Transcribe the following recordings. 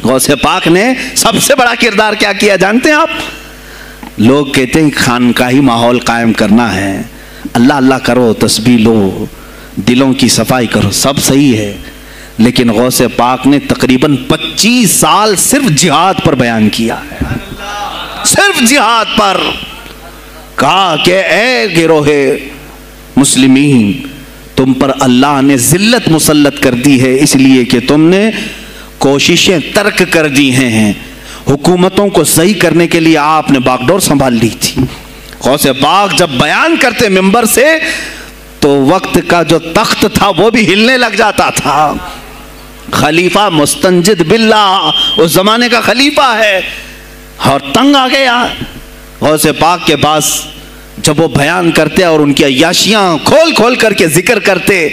غوث پاک نے سب سے بڑا کردار کیا کیا جانتے ہیں آپ؟ لوگ کہتے ہیں خانقاہی ماحول قائم کرنا ہے، اللہ اللہ کرو، تسبیح لو، دلوں کی صفائی کرو، سب صحیح ہے، لیکن غوث پاک نے تقریباً 25 سال صرف جہاد پر بیان کیا ہے، صرف جہاد پر. کہا کہ اے گروہ مسلمین، تم پر اللہ نے ذلت مسلط کر دی ہے اس لیے کہ تم نے کوششیں ترک کر دی ہیں، حکومتوں کو صحیح کرنے کے لیے آپ نے باغ ڈور سنبھال لی تھی. غوث پاک جب بیان کرتے ممبر سے تو وقت کا جو تخت تھا وہ بھی ہلنے لگ جاتا تھا. خلیفہ مستنجد باللہ اس زمانے کا خلیفہ ہے اور تنگ آ گیا غوث پاک کے پاس. جب وہ بیان کرتے اور ان کی عیاشیاں کھول کھول کر کے ذکر کرتے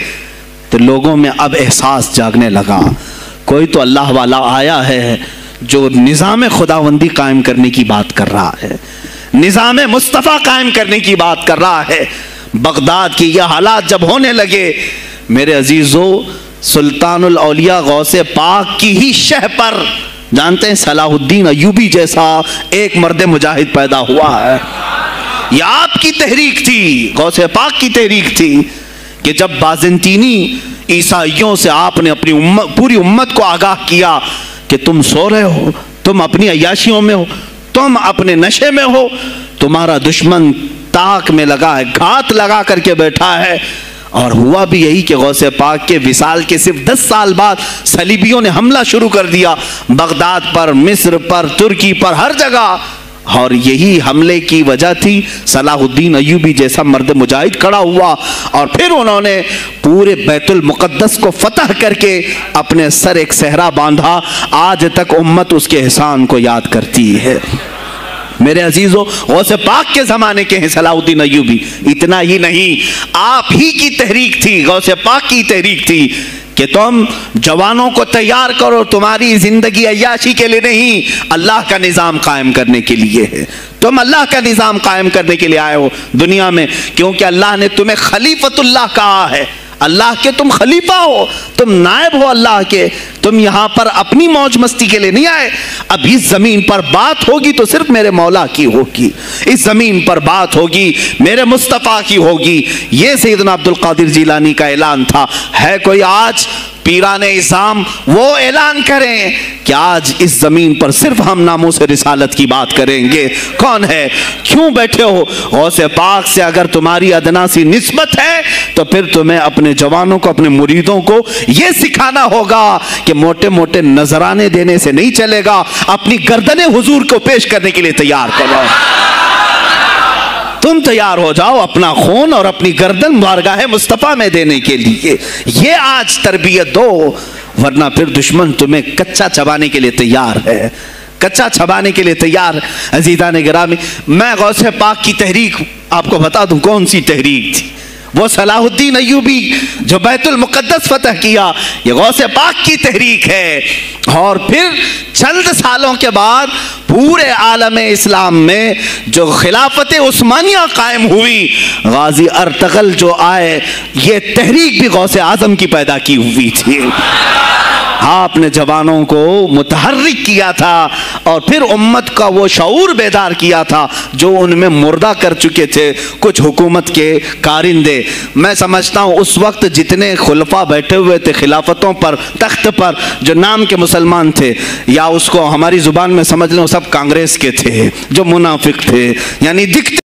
تو لوگوں میں اب احساس جاگنے لگا، کوئی تو اللہ والا آیا ہے جو نظام خداوندی قائم کرنے کی بات کر رہا ہے، نظام مصطفیٰ قائم کرنے کی بات کر رہا ہے. بغداد کی یہ حالات جب ہونے لگے میرے عزیزو، سلطان الاولیاء غوث پاک کی ہی شہ پر جانتے ہیں صلاح الدین ایوبی جیسا ایک مرد مجاہد پیدا ہوا ہے. یہ آپ کی تحریک تھی، غوث پاک کی تحریک تھی کہ جب بازنطینی عیسائیوں سے آپ نے اپنی پوری امت کو آگاہ کیا کہ تم سو رہے ہو، تم اپنی عیاشیوں میں ہو، تم اپنے نشے میں ہو، تمہارا دشمن تاک میں لگا ہے، گھات لگا کر کے بیٹھا ہے. اور ہوا بھی یہی کہ غوث پاک کے وصال کے صرف 10 سال بعد صلیبیوں نے حملہ شروع کر دیا بغداد پر، مصر پر، ترکی پر، ہر جگہ. اور یہی حملے کی وجہ تھی صلاح الدین ایوبی جیسا مرد مجاہد کھڑا ہوا اور پھر انہوں نے پورے بیت المقدس کو فتح کر کے اپنے سر ایک صحرا باندھا. آج تک امت اس کے احسان کو یاد کرتی ہے. میرے عزیزو، غوث پاک کے زمانے کے ہیں صلاح الدین ایوبی. اتنا ہی نہیں، آپ ہی کی تحریک تھی، غوث پاک کی تحریک تھی کہ تم جوانوں کو تیار کرو، تمہاری زندگی عیاشی کے لیے نہیں، اللہ کا نظام قائم کرنے کے لیے ہے. تم اللہ کا نظام قائم کرنے کے لیے آئے ہو دنیا میں، کیونکہ اللہ نے تمہیں خلیفۃ اللہ کہا ہے. اللہ کے تم خلیفہ ہو، تم نائب ہو اللہ کے. تم یہاں پر اپنی موج مستی کے لیے نہیں آئے. اب اس زمین پر بات ہوگی تو صرف میرے مولا کی ہوگی، اس زمین پر بات ہوگی میرے مصطفیٰ کی ہوگی. یہ سیدنا عبد القادر جیلانی کا اعلان تھا. ہے کوئی آج پیران اسلام وہ اعلان کریں کہ آج اس زمین پر صرف ہم ناموس رسالت کی بات کریں گے؟ کون ہے؟ کیوں بیٹھے ہو؟ غوث پاک سے اگر تمہاری ادنا سی نسبت ہے تو پھر تمہیں اپنے جوانوں کو، اپنے مریدوں کو یہ سکھانا ہوگا کہ موٹے موٹے نذرانے دینے سے نہیں چلے گا، اپنی گردنیں حضور کو پیش کرنے کے لیے تیار کرو. تم تیار ہو جاؤ اپنا خون اور اپنی گردن بارگاہ مصطفیٰ میں دینے کے لیے. یہ آج تربیت دو، ورنہ پھر دشمن تمہیں کچا چبانے کے لیے تیار ہے، کچا چبانے کے لیے تیار. عزیزان گرامی، میں غوث پاک کی تحریک آپ کو بتا دوں کون سی تحریک تھی. وہ صلاح الدین ایوبی جو بیت المقدس فتح کیا، یہ غوث پاک کی تحریک ہے. اور پھر چند سالوں کے بعد پورے عالم اسلام میں جو خلافت عثمانیہ قائم ہوئی، غازی ارطغرل جو آئے، یہ تحریک بھی غوث اعظم کی پیدا کی ہوئی تھی. آپ نے جوانوں کو متحرک کیا تھا اور پھر امت کا وہ شعور بیدار کیا تھا جو ان میں مردہ کر چکے تھے کچھ حکومت کے کارندے. میں سمجھتا ہوں اس وقت جتنے خلفاء بیٹھے ہوئے تھے خلافتوں پر، تخت پر، جو نام کے مسلمان تھے، یا اس کو ہماری زبان میں سمجھ لیں وہ سب کانگریس کے تھے جو منافق تھے، یعنی دکھتے